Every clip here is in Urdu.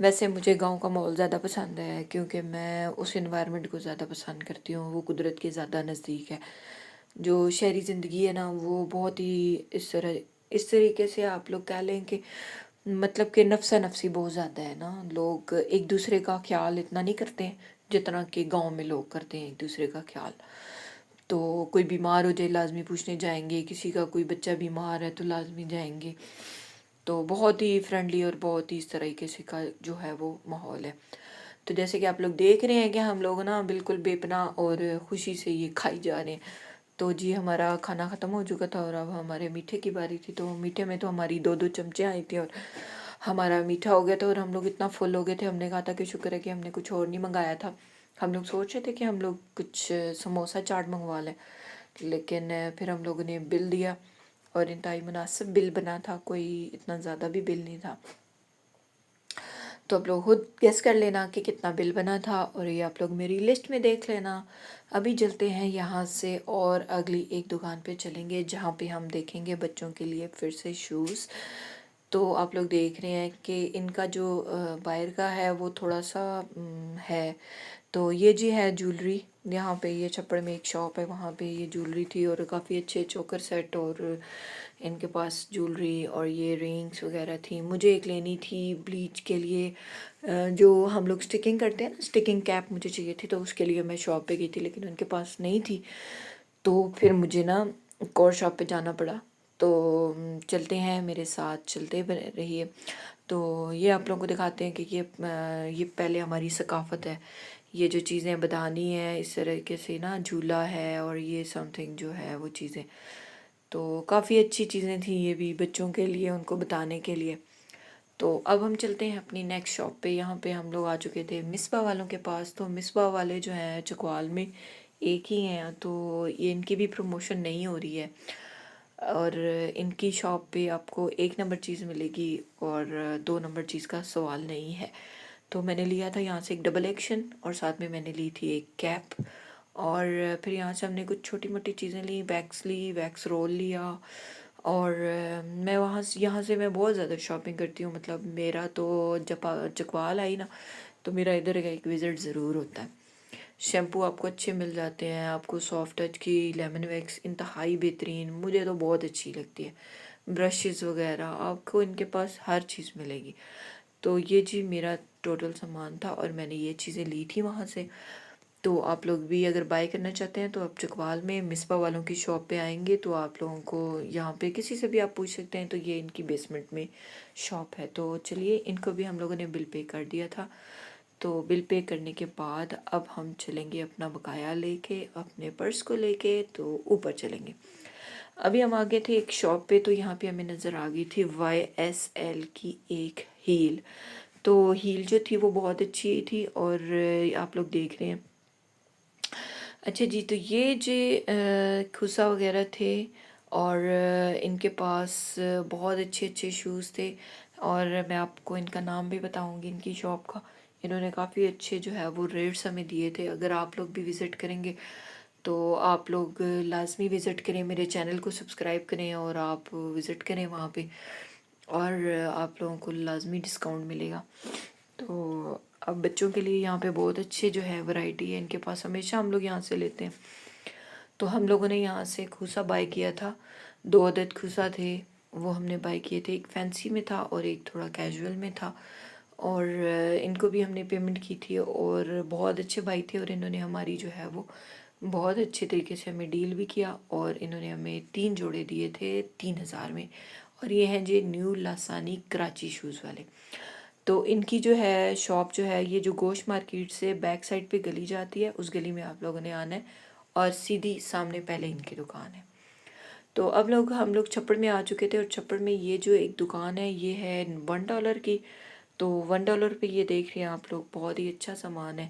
ویسے مجھے گاؤں کا ماحول زیادہ پسند ہے کیونکہ میں اس انوائرمنٹ کو زیادہ پسند کرتی ہوں، وہ قدرت کے زیادہ نزدیک ہے۔ جو شہری زندگی ہے نا وہ بہت ہی اس طریقے سے آپ لوگ کہہ لیں کہ مطلب کہ نفسا نفسی بہت زیادہ ہے نا، لوگ ایک دوسرے کا خیال اتنا نہیں کرتے ہیں جتنا کہ گاؤں میں لوگ کرتے ہیں ایک دوسرے کا خیال۔ تو کوئی بیمار ہو جائے لازمی پوچھنے جائیں گے، کسی کا کوئی بچہ بیمار ہے تو لازمی جائیں گے۔ تو بہت ہی فرینڈلی اور بہت ہی اس طریقے سے کا جو ہے وہ ماحول ہے۔ تو جیسے کہ آپ لوگ دیکھ رہے ہیں کہ ہم لوگ نا بالکل بے پناہ اور خوشی سے یہ کھائی جا رہے ہیں۔ تو جی ہمارا کھانا ختم ہو چکا تھا اور اب ہمارے میٹھے کی باری تھی، تو میٹھے میں تو ہماری 2 چمچے آئی تھی اور ہمارا میٹھا ہو گیا تھا اور ہم لوگ اتنا فل ہو گئے تھے، ہم نے کہا تھا کہ شکر ہے کہ ہم نے کچھ اور نہیں منگایا تھا۔ ہم لوگ سوچ رہے تھے کہ ہم لوگ کچھ سموسہ چاٹ منگوا لیں، لیکن پھر ہم لوگوں نے بل دیا اور انتہائی مناسب بل بنا تھا، کوئی اتنا زیادہ بھی بل نہیں تھا۔ تو آپ لوگ خود گیس کر لینا کہ کتنا بل بنا تھا، اور یہ آپ لوگ میری لسٹ میں دیکھ لینا۔ ابھی چلتے ہیں یہاں سے اور اگلی ایک دکان پہ چلیں گے جہاں پہ ہم دیکھیں گے بچوں کے لیے پھر سے شوز۔ تو آپ لوگ دیکھ رہے ہیں کہ ان کا جو باہر کا ہے وہ تھوڑا سا ہے۔ تو یہ جی ہے جولری، یہاں پہ یہ چھپڑ میں ایک شاپ ہے، وہاں پہ یہ جولری تھی اور کافی اچھے چوکر سیٹ اور ان کے پاس جولری اور یہ رینگس وغیرہ تھیں۔ مجھے ایک لینی تھی بلیچ کے لیے، جو ہم لوگ سٹکنگ کرتے ہیں نا، سٹکنگ کیپ مجھے چاہیے تھی، تو اس کے لیے میں شاپ پہ گئی تھی لیکن ان کے پاس نہیں تھی، تو پھر مجھے نا ایک اور شاپ پہ جانا پڑا۔ تو چلتے ہیں، میرے ساتھ چلتے رہیے۔ تو یہ آپ لوگوں کو دکھاتے ہیں کہ یہ پہلے ہماری ثقافت ہے، یہ جو چیزیں بدھانی ہیں اس طریقے سے نا، جھولا ہے اور یہ سم تھنگ جو ہے وہ چیزیں، تو کافی اچھی چیزیں تھیں یہ بھی بچوں کے لیے، ان کو بتانے کے لیے۔ تو اب ہم چلتے ہیں اپنی نیکسٹ شاپ پہ۔ یہاں پہ ہم لوگ آ چکے تھے مصباح والوں کے پاس، تو مصباح والے جو ہیں چکوال میں ایک ہی ہیں، تو یہ ان کی بھی پروموشن نہیں ہو رہی ہے، اور ان کی شاپ پہ آپ کو 1 نمبر چیز ملے گی اور 2 نمبر چیز کا سوال نہیں ہے۔ تو میں نے لیا تھا یہاں سے ایک ڈبل ایکشن اور ساتھ میں نے لی تھی ایک کیپ، اور پھر یہاں سے ہم نے کچھ چھوٹی موٹی چیزیں لی، ویکس رول لیا، اور میں یہاں سے میں بہت زیادہ شاپنگ کرتی ہوں، مطلب میرا تو جب چکوال آئی نا تو میرا ادھر کا ایک وزٹ ضرور ہوتا ہے۔ شیمپو آپ کو اچھے مل جاتے ہیں، آپ کو سافٹ ٹچ کی لیمن ویکس انتہائی بہترین، مجھے تو بہت اچھی لگتی ہے، برشز وغیرہ آپ کو ان کے پاس ہر چیز ملے گی۔ تو یہ جی میرا ٹوٹل سامان تھا اور میں نے یہ چیزیں لی تھی وہاں سے۔ تو آپ لوگ بھی اگر بائی کرنا چاہتے ہیں تو آپ چکوال میں مصباح والوں کی شاپ پہ آئیں گے تو آپ لوگوں کو یہاں پہ کسی سے بھی آپ پوچھ سکتے ہیں، تو یہ ان کی بیسمنٹ میں شاپ ہے۔ تو چلیے، ان کو بھی ہم لوگوں نے بل پے کر دیا تھا، تو بل پے کرنے کے بعد اب ہم چلیں گے اپنا بقایا لے کے، اپنے پرس کو لے کے تو اوپر چلیں گے۔ ابھی ہم آگے تھے ایک شاپ پہ، تو یہاں پہ ہمیں نظر آ گئی تھی YSL کی ایک ہیل، تو ہیل جو تھی وہ بہت اچھی تھی، اور آپ لوگ دیکھ رہے ہیں۔ اچھا جی، تو یہ جو کھوسا وغیرہ تھے، اور ان کے پاس بہت اچھے اچھے شوز تھے، اور میں آپ کو ان کا نام بھی بتاؤں گی ان کی شاپ کا۔ انہوں نے کافی اچھے جو ہے وہ ریٹس ہمیں دیے تھے۔ اگر آپ لوگ بھی وزٹ کریں گے تو آپ لوگ لازمی وزٹ کریں، میرے چینل کو سبسکرائب کریں اور آپ وزٹ کریں وہاں پہ، اور آپ لوگوں کو لازمی ڈسکاؤنٹ ملے گا۔ تو اب بچوں کے لیے یہاں پہ بہت اچھے جو ہے ورائٹی ہے ان کے پاس، ہمیشہ ہم لوگ یہاں سے لیتے ہیں۔ تو ہم لوگوں نے یہاں سے کھوسا بائی کیا تھا، 2 عدد کھوسا تھے وہ ہم نے بائی کیے تھے، ایک فینسی میں تھا اور ایک تھوڑا کیجول میں تھا، اور ان کو بھی ہم نے پیمنٹ کی تھی، اور بہت اچھے بھائی تھے، اور انہوں نے ہماری جو ہے وہ بہت اچھے طریقے سے ہمیں ڈیل بھی کیا، اور انہوں نے ہمیں 3 جوڑے دیے تھے 3000 میں، اور یہ ہیں جی نیو لاسانی کراچی شوز والے۔ تو ان کی جو ہے شاپ جو ہے، یہ جو گوشت مارکیٹ سے بیک سائڈ پہ گلی جاتی ہے، اس گلی میں آپ لوگوں نے آنا ہے، اور سیدھی سامنے پہلے ان کی دکان ہے۔ تو اب ہم لوگ چھپڑ میں آ چکے تھے، اور چھپڑ میں یہ جو ایک دکان ہے یہ ہے $1 کی، تو $1 پہ یہ دیکھ رہے ہیں آپ لوگ، بہت ہی اچھا سامان ہے،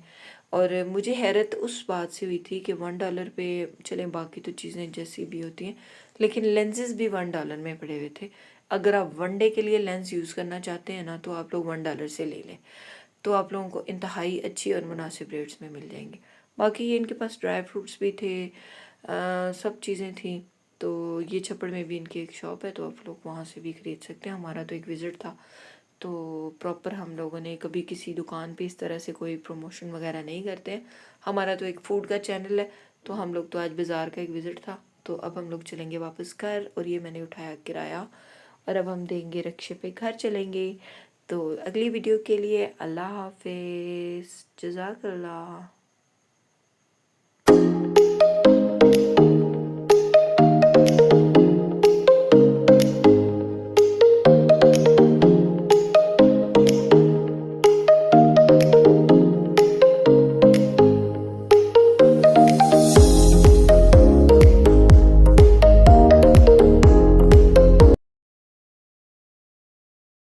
اور مجھے حیرت اس بات سے ہوئی تھی کہ $1 پہ، چلیں باقی تو چیزیں جیسی بھی ہوتی ہیں لیکن لینزز بھی $1 میں پڑے ہوئے تھے۔ اگر آپ 1 ڈے کے لیے لینس یوز کرنا چاہتے ہیں نا تو آپ لوگ $1 سے لے لیں، تو آپ لوگوں کو انتہائی اچھی اور مناسب ریٹس میں مل جائیں گے۔ باقی یہ ان کے پاس ڈرائی فروٹس بھی تھے، سب چیزیں تھیں۔ تو یہ چھپڑ میں بھی ان کی ایک شاپ ہے، تو آپ لوگ وہاں سے بھی خرید سکتے ہیں، ہمارا تو ایک وزٹ تھا تو پراپر ہم لوگوں نے کبھی کسی دکان پہ اس طرح سے کوئی پروموشن وغیرہ نہیں کرتے ہیں. ہمارا تو ایک فوڈ کا چینل ہے، تو ہم لوگ تو آج بازار کا ایک وزٹ تھا، تو اب ہم لوگ چلیں گے واپس گھر. اور یہ میں نے اٹھایا کرایہ، اور اب ہم دیں گے رکشے پہ گھر چلیں گے. تو اگلی ویڈیو کے لیے اللہ حافظ، جزاک اللہ.